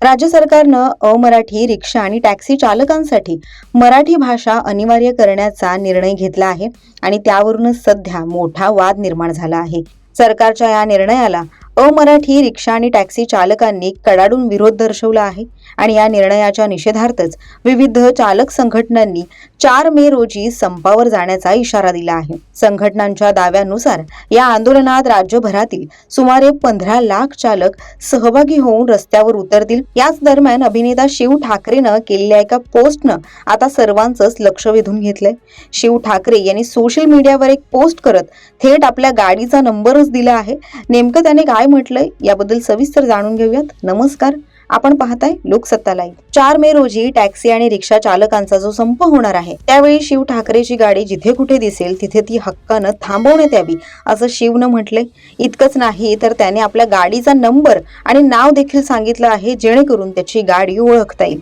राज्य सरकारनं अमराठी रिक्षा आणि टॅक्सी चालकांसाठी मराठी भाषा अनिवार्य करण्याचा निर्णय घेतला आहे आणि त्यावरूनच सध्या मोठा वाद निर्माण झाला आहे। सरकारच्या या निर्णयाला अमराठी रिक्षा आणि टॅक्सी चालकांनी कडाडून विरोध दर्शवला आहे आणि या निर्णयाच्या निषेधार्थच विविध चालक संघटनांनी 4 मे रोजी संपावर जाण्याचा इशारा दिला आहे। संघटनांच्या दाव्यानुसार या आंदोलनात राज्यभरातील सुमारे 15 लाख चालक सहभागी होऊन रस्त्यावर उतरतील। याच दरम्यान अभिनेता शिव ठाकरेनं केलेल्या एका पोस्टनं आता सर्वांचंच लक्ष वेधून घेतलंय। शिव ठाकरे यांनी सोशल मीडियावर एक पोस्ट करत थेट आपल्या गाडीचा नंबरच दिला आहे। नेमकं त्याने काय म्हटलंय याबद्दल सविस्तर जाणून घेऊयात। नमस्कार, आपण पाहताय लोकसत्ता लाईव्ह। 4 मे रोजी टॅक्सी आणि रिक्षा चालकांचा जो संप होणार आहे त्यावेळी शिव ठाकरेची गाडी जिथे कुठे दिसेल तिथे ती हक्कानं थांबवण्यात यावी असं शिवनं म्हटलंय। इतकंच नाही तर त्याने आपल्या गाडीचा नंबर आणि नाव देखील सांगितलं आहे, जेणेकरून त्याची गाडी ओळखता येईल।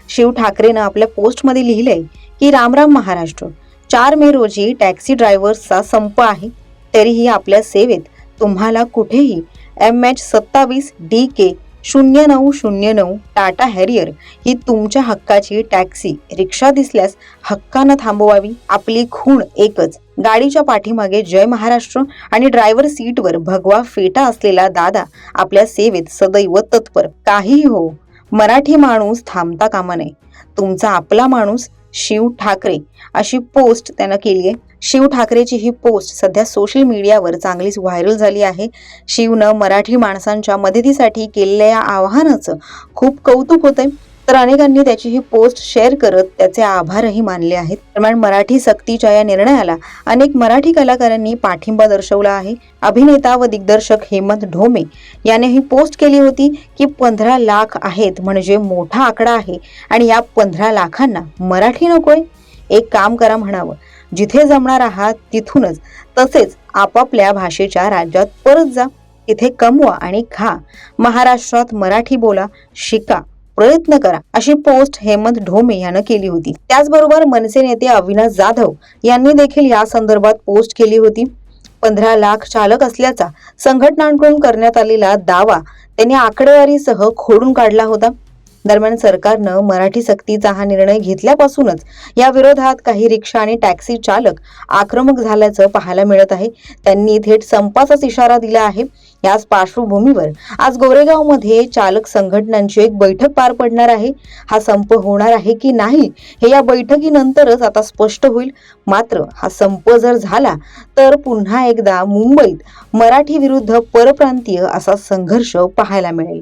शिव ठाकरेनं आपल्या पोस्टमध्ये लिहिलंय की राम राम महाराष्ट्र, 4 मे रोजी टॅक्सी ड्रायव्हर्सचा संप आहे। तरीही आपल्या सेवेत तुम्हाला कुठेही MH27 DK 0909 टाटा हॅरियर ही तुमच्या हक्काची टॅक्सी रिक्षा दिसल्यास हक्कानं थांबवावी। आपली खूण एकच, गाडीच्या पाठीमागे जय महाराष्ट्र आणि ड्रायव्हर सीटवर भगवा फेटा असलेला दादा आपल्या सेवेत सदैव तत्पर। काहीही हो, मराठी माणूस थांबता कामा नये, तुमचा आपला माणूस शिव ठाकरे अशी पोस्ट त्यानं केली आहे। शिव ठाकरेची ही पोस्ट सध्या सोशल मीडियावर चांगलीच व्हायरल झाली आहे। शिवनं मराठी माणसांच्या मदतीसाठी केलेल्या या आवाहनाचं खूप कौतुक होतंय, तर अनेकांनी त्याची ही पोस्ट शेअर करत त्याचे आभारही मानले आहेत। दरम्यान मराठी सक्तीच्या या निर्णयाला अनेक मराठी कलाकारांनी पाठिंबा दर्शवला आहे। अभिनेता व दिग्दर्शक हेमंत ढोमे याने ही पोस्ट केली होती की 15 लाख आहेत म्हणजे मोठा आकडा आहे आणि या 15 लाखांना मराठी नकोय। एक काम करा म्हणावं, जिथे जमणार आहात तिथूनच, तसेच आपापल्या भाषेच्या राज्यात परत जा, तिथे कमवा आणि खा। महाराष्ट्रात मराठी बोला, शिका, प्रयत्न करा, अशी पोस्ट हेमंत ढोमे यानं केली होती। त्याचबरोबर मनसे नेते अविनाश जाधव यांनी देखील या संदर्भात पोस्ट केली होती। 15 लाख चालक असल्याचा संघटनांकडून करण्यात आलेला दावा त्यांनी आकडेवारीसह खोडून काढला होता। दरम्यान सरकारनं मराठी सक्तीचा हा निर्णय घेतल्यापासूनच या विरोधात काही रिक्षा आणि टॅक्सी चालक आक्रमक झाल्याचं पाहायला मिळत आहे। त्यांनी थेट संपाचाच इशारा दिला आहे। याच पार्श्वभूमीवर आज गोरेगावमध्ये चालक संघटनांची एक बैठक पार पडणार आहे। हा संप होणार आहे की नाही हे या बैठकीनंतरच आता स्पष्ट होईल। मात्र हा संप जर झाला तर पुन्हा एकदा मुंबईत मराठी विरुद्ध परप्रांतीय असा संघर्ष पाहायला मिळेल।